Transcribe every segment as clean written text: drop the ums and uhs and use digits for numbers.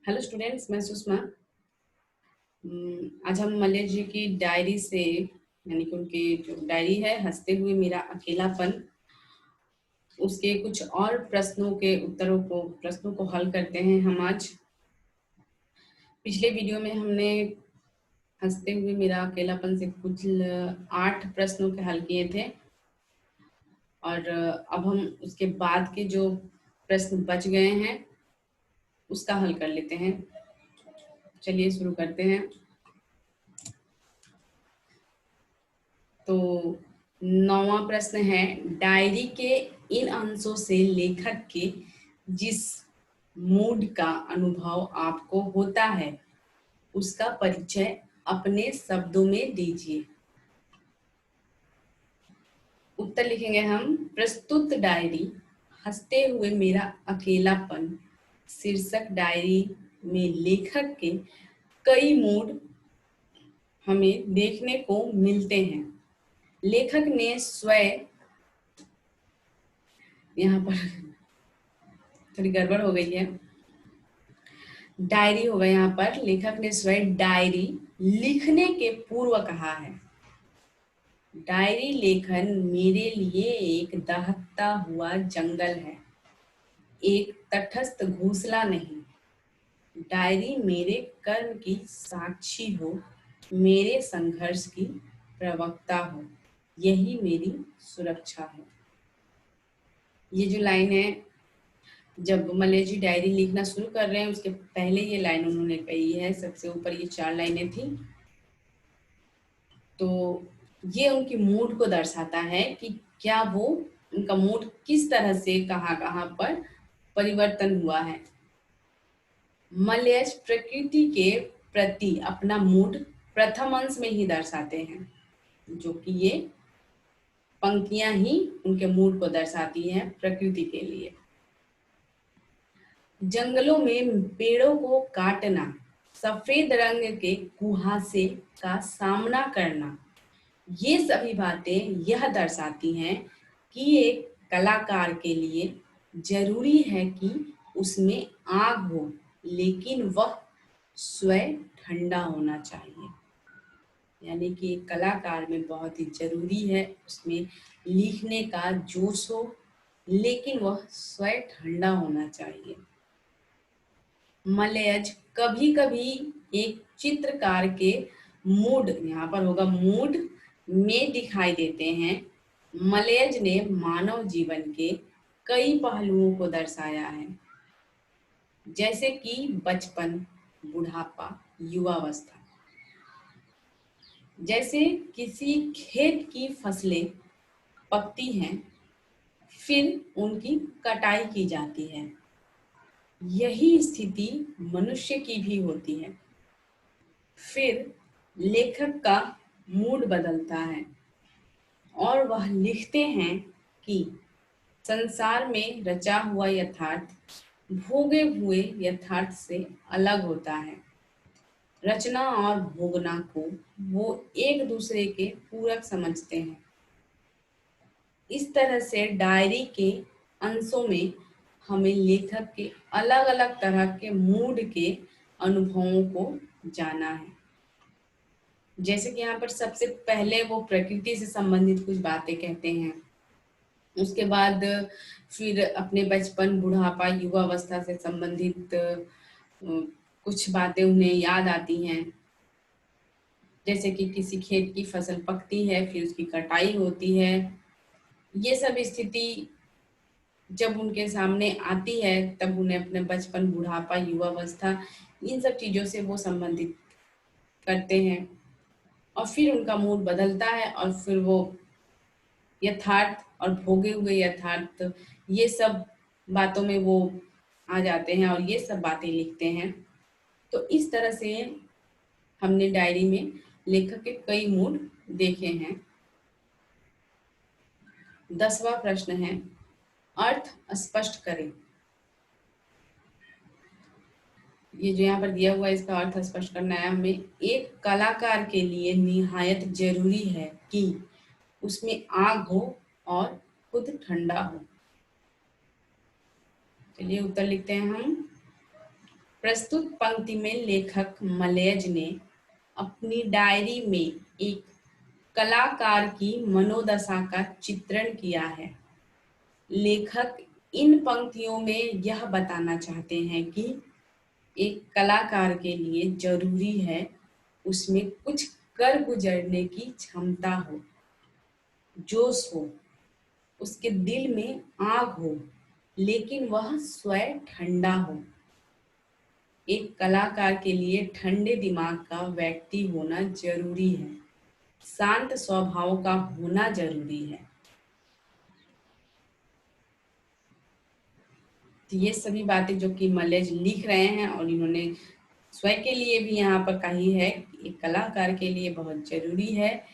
Hello students, मैं सुषमा। आज हम मलय जी की डायरी से यानी कि उनकी जो डायरी है हंसते हुए मेरा अकेलापन, उसके कुछ और प्रश्नों को हल करते हैं हम आज। पिछले वीडियो में हमने हंसते हुए मेरा अकेलापन से कुछ 8 प्रश्नों के हल किए थे और अब हम उसके बाद के जो प्रश्न बच गए हैं उसका हल कर लेते हैं। चलिए शुरू करते हैं। तो 9वां प्रश्न है, डायरी के इन अंशों से लेखक के जिस मूड का अनुभव आपको होता है उसका परिचय अपने शब्दों में दीजिए। उत्तर लिखेंगे हम। प्रस्तुत डायरी हंसते हुए मेरा अकेलापन शीर्षक डायरी में लेखक के कई मूड हमें देखने को मिलते हैं। लेखक ने स्वयं, यहाँ पर थोड़ी गड़बड़ हो गई है, डायरी होगा यहाँ पर। लेखक ने स्वयं डायरी लिखने के पूर्व कहा है, डायरी लेखन मेरे लिए एक दहकता हुआ जंगल है, एक तटस्थ घोंसला नहीं। डायरी मेरे कर्म की साक्षी हो, मेरे संघर्ष की प्रवक्ता हो, यही मेरी सुरक्षा है। ये जो लाइन है, जब मलय जी डायरी लिखना शुरू कर रहे हैं उसके पहले ये लाइन उन्होंने कही है। सबसे ऊपर ये 4 लाइनें थी। तो ये उनकी मूड को दर्शाता है कि क्या वो, उनका मूड किस तरह से कहाँ पर परिवर्तन हुआ है। मलयज प्रकृति के प्रति अपना मूड प्रथम अंश में ही दर्शाते हैं, जो कि ये पंक्तियां ही उनके मूड को दर्शाती हैं प्रकृति के लिए। जंगलों में पेड़ों को काटना, सफेद रंग के कुहासे का सामना करना, ये सभी बातें यह दर्शाती हैं कि एक कलाकार के लिए जरूरी है कि उसमें आग हो, लेकिन वह स्वयं ठंडा होना चाहिए। यानी कि एक कलाकार में बहुत ही जरूरी है उसमें लिखने का जोश हो, लेकिन वह स्वयं ठंडा होना चाहिए। मलयज कभी कभी एक चित्रकार के मूड, यहाँ पर होगा मूड, में दिखाई देते हैं। मलयज ने मानव जीवन के कई पहलुओं को दर्शाया है, जैसे कि बचपन, बुढ़ापा, युवावस्था। जैसे किसी खेत की फसलें पकती हैं, फिर उनकी कटाई की जाती है। यही स्थिति मनुष्य की भी होती है। फिर लेखक का मूड बदलता है और वह लिखते हैं कि संसार में रचा हुआ यथार्थ भोगे हुए यथार्थ से अलग होता है। रचना और भोगना को वो एक दूसरे के पूरक समझते हैं। इस तरह से डायरी के अंशों में हमें लेखक के अलग अलग तरह के मूड के अनुभवों को जाना है। जैसे कि यहाँ पर सबसे पहले वो प्रकृति से संबंधित कुछ बातें कहते हैं, उसके बाद फिर अपने बचपन, बुढ़ापा, युवावस्था से संबंधित कुछ बातें उन्हें याद आती हैं। जैसे कि किसी खेत की फसल पकती है, फिर उसकी कटाई होती है। ये सब स्थिति जब उनके सामने आती है तब उन्हें अपने बचपन, बुढ़ापा, युवावस्था, इन सब चीजों से वो संबंधित करते हैं और फिर उनका मूड बदलता है और फिर वो यथार्थ और भोगे हुए यथार्थ, ये सब बातों में वो आ जाते हैं और ये सब बातें लिखते हैं। तो इस तरह से हमने डायरी में लेखक के कई मूड देखे हैं। 10वां प्रश्न है, अर्थ स्पष्ट करें। ये जो यहाँ पर दिया हुआ है इसका अर्थ स्पष्ट करना है हमें। एक कलाकार के लिए निहायत जरूरी है कि उसमें आग हो और खुद ठंडा हो। चलिए उत्तर लिखते हैं हम। प्रस्तुत पंक्ति में लेखक मलयज ने अपनी डायरी में एक कलाकार की मनोदशा का चित्रण किया है। लेखक इन पंक्तियों में यह बताना चाहते हैं कि एक कलाकार के लिए जरूरी है उसमें कुछ कर गुजरने की क्षमता हो, जोश हो, उसके दिल में आग हो, लेकिन वह स्वयं ठंडा हो। एक कलाकार के लिए ठंडे दिमाग का व्यक्ति होना जरूरी है, शांत स्वभाव का होना जरूरी है। तो ये सभी बातें जो कि मलयज लिख रहे हैं और इन्होंने स्वयं के लिए भी यहाँ पर कही है, एक कलाकार के लिए बहुत जरूरी है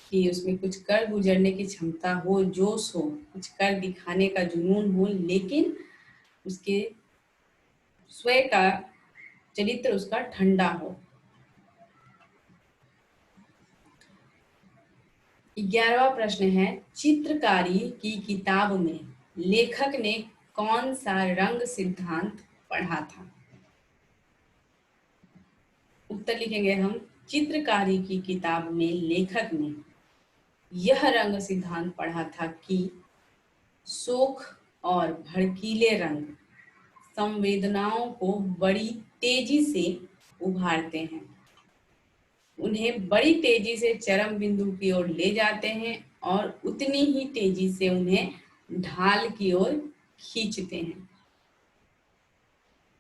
कि उसमें कुछ कर गुजरने की क्षमता हो, जोश हो, कुछ कर दिखाने का जुनून हो, लेकिन उसके स्वयं का चरित्र उसका ठंडा हो। 11वां प्रश्न है, चित्रकारी की किताब में लेखक ने कौन सा रंग सिद्धांत पढ़ा था? उत्तर लिखेंगे हम, चित्रकारी की किताब में लेखक ने यह रंग सिद्धांत पढ़ा था कि शोख और भड़कीले रंग संवेदनाओं को बड़ी तेजी से उभारते हैं, उन्हें बड़ी तेजी से चरम बिंदु की ओर ले जाते हैं और उतनी ही तेजी से उन्हें ढाल की ओर खींचते हैं।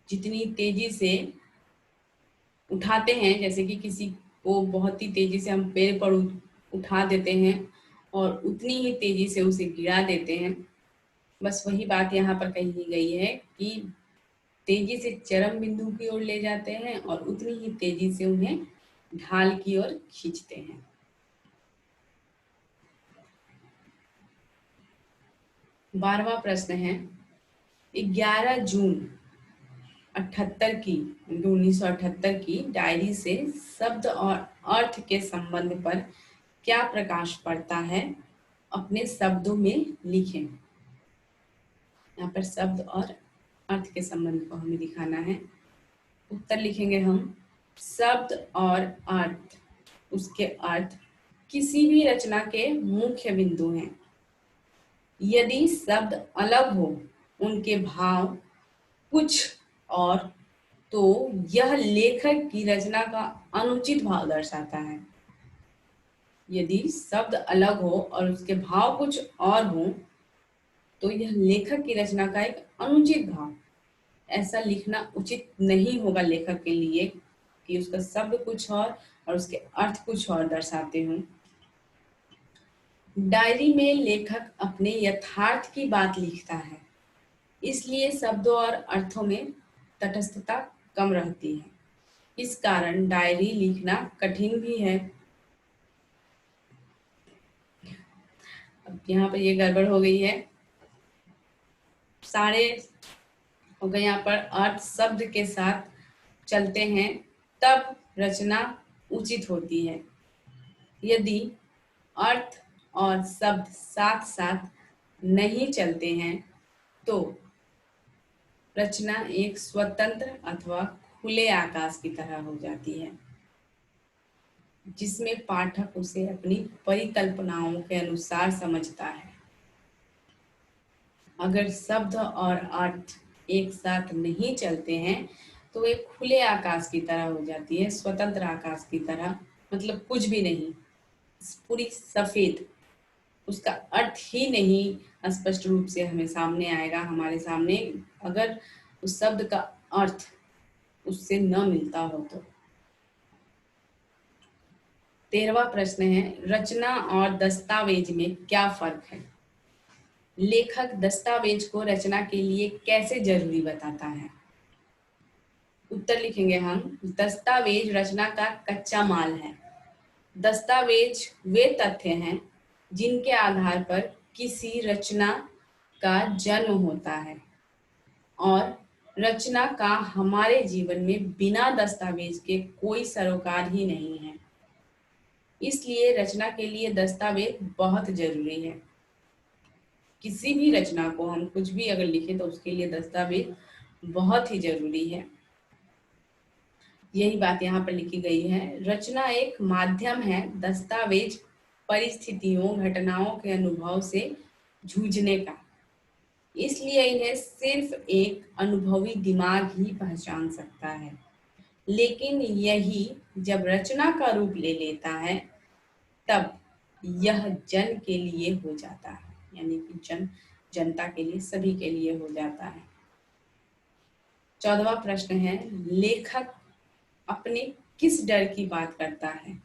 जितनी तेजी से उठाते हैं, जैसे कि किसी को बहुत ही तेजी से हम पेड़ पर उठा देते हैं और उतनी ही तेजी से उसे गिरा देते हैं, बस वही बात यहाँ पर कही गई है कि तेजी से चरम बिंदु की ओर ले जाते हैं और उतनी ही तेजी से उन्हें ढाल की ओर खींचते हैं। 12वां प्रश्न है, 11 जून 1978 की डायरी से शब्द और अर्थ के संबंध पर क्या प्रकाश पड़ता है? अपने शब्दों में लिखें। यहाँ पर शब्द और अर्थ के संबंध को हमें दिखाना है। उत्तर लिखेंगे हम, शब्द और अर्थ, उसके अर्थ किसी भी रचना के मुख्य बिंदु हैं। यदि शब्द अलग हो, उनके भाव कुछ और, तो यह लेखक की रचना का अनुचित भाव दर्शाता है। यदि शब्द अलग हो और उसके भाव कुछ और हो, तो यह लेखक की रचना का एक अनुचित भाव, ऐसा लिखना उचित नहीं होगा लेखक के लिए कि उसका शब्द कुछ और उसके अर्थ कुछ और दर्शाते हों। डायरी में लेखक अपने यथार्थ की बात लिखता है, इसलिए शब्दों और अर्थों में तटस्थता कम रहती है। इस कारण डायरी लिखना कठिन भी है। अब यहाँ पर ये गड़बड़ हो गई है, सारे हो गए यहाँ पर अर्थ शब्द के साथ चलते हैं तब रचना उचित होती है। यदि अर्थ और शब्द साथ साथ नहीं चलते हैं तो रचना एक स्वतंत्र अथवा खुले आकाश की तरह हो जाती है, जिसमें पाठक उसे अपनी परिकल्पनाओं के अनुसार समझता है। अगर शब्द और अर्थ एक साथ नहीं चलते हैं तो एक खुले आकाश की तरह हो जाती है, स्वतंत्र आकाश की तरह, मतलब कुछ भी नहीं, पूरी सफेद, उसका अर्थ ही नहीं स्पष्ट रूप से हमें सामने आएगा हमारे सामने, अगर उस शब्द का अर्थ उससे न मिलता हो तो। 13वां प्रश्न है, रचना और दस्तावेज में क्या फर्क है? लेखक दस्तावेज को रचना के लिए कैसे जरूरी बताता है? उत्तर लिखेंगे हम, दस्तावेज रचना का कच्चा माल है। दस्तावेज वे तथ्य हैं जिनके आधार पर किसी रचना का जन्म होता है और रचना का हमारे जीवन में बिना दस्तावेज के कोई सरोकार ही नहीं है। इसलिए रचना के लिए दस्तावेज बहुत जरूरी है। किसी भी रचना को हम कुछ भी अगर लिखें तो उसके लिए दस्तावेज बहुत ही जरूरी है। यही बात यहाँ पर लिखी गई है। रचना एक माध्यम है दस्तावेज परिस्थितियों घटनाओं के अनुभव से जूझने का, इसलिए इन्हें सिर्फ एक अनुभवी दिमाग ही पहचान सकता है। लेकिन यही जब रचना का रूप ले लेता है तब यह जन के लिए हो जाता है, यानी कि जनता के लिए, सभी के लिए हो जाता है। 14वां प्रश्न है, लेखक अपने किस डर की बात करता है?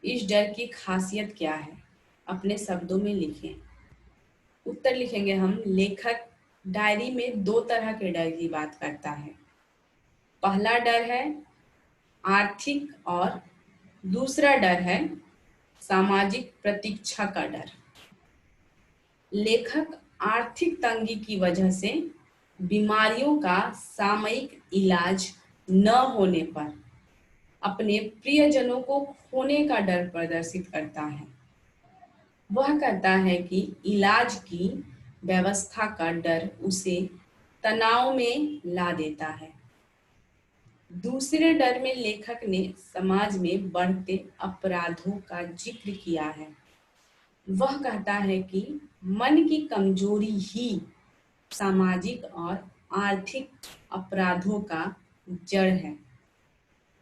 इस डर की खासियत क्या है? अपने शब्दों में लिखें। उत्तर लिखेंगे हम। लेखक डायरी में दो तरह के डर की बात करता है। पहला डर है आर्थिक और दूसरा डर है सामाजिक प्रतीक्षा का डर। लेखक आर्थिक तंगी की वजह से बीमारियों का सामयिक इलाज न होने पर अपने प्रियजनों को खोने का डर प्रदर्शित करता है। वह कहता है कि इलाज की व्यवस्था का डर उसे तनाव में ला देता है। दूसरे डर में लेखक ने समाज में बढ़ते अपराधों का जिक्र किया है। वह कहता है कि मन की कमजोरी ही सामाजिक और आर्थिक अपराधों का जड़ है।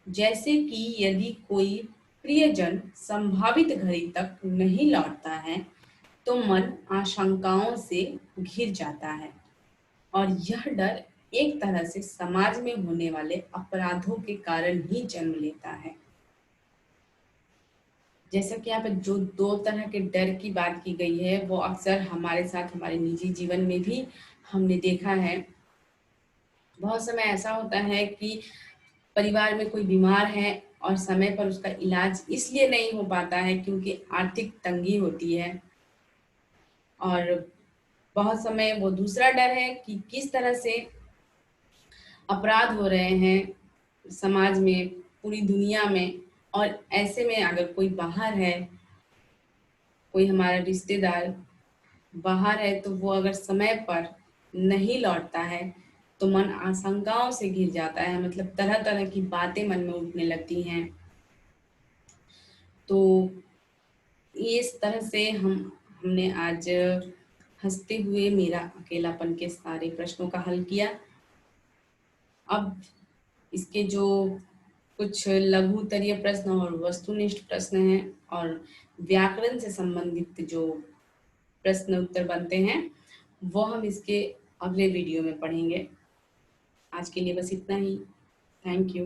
जैसे कि यदि कोई प्रियजन संभावित घड़ी तक नहीं लौटता है तो मन आशंकाओं से घिर जाता है और यह डर एक तरह से समाज में होने वाले अपराधों के कारण ही जन्म लेता है। जैसा कि यहाँ पे जो दो तरह के डर की बात की गई है वो अक्सर हमारे साथ हमारे निजी जीवन में भी हमने देखा है। बहुत समय ऐसा होता है कि परिवार में कोई बीमार है और समय पर उसका इलाज इसलिए नहीं हो पाता है क्योंकि आर्थिक तंगी होती है, और बहुत समय वो दूसरा डर है कि किस तरह से अपराध हो रहे हैं समाज में, पूरी दुनिया में, और ऐसे में अगर कोई बाहर है, कोई हमारा रिश्तेदार बाहर है, तो वो अगर समय पर नहीं लौटता है तो मन आशंकाओं से घिर जाता है, मतलब तरह तरह की बातें मन में उठने लगती हैं। तो इस तरह से हमने आज हंसते हुए मेरा अकेलापन के सारे प्रश्नों का हल किया। अब इसके जो कुछ लघु उत्तरीय प्रश्न और वस्तुनिष्ठ प्रश्न हैं और व्याकरण से संबंधित जो प्रश्न उत्तर बनते हैं वो हम इसके अगले वीडियो में पढ़ेंगे। आज के लिए बस इतना ही। Thank you.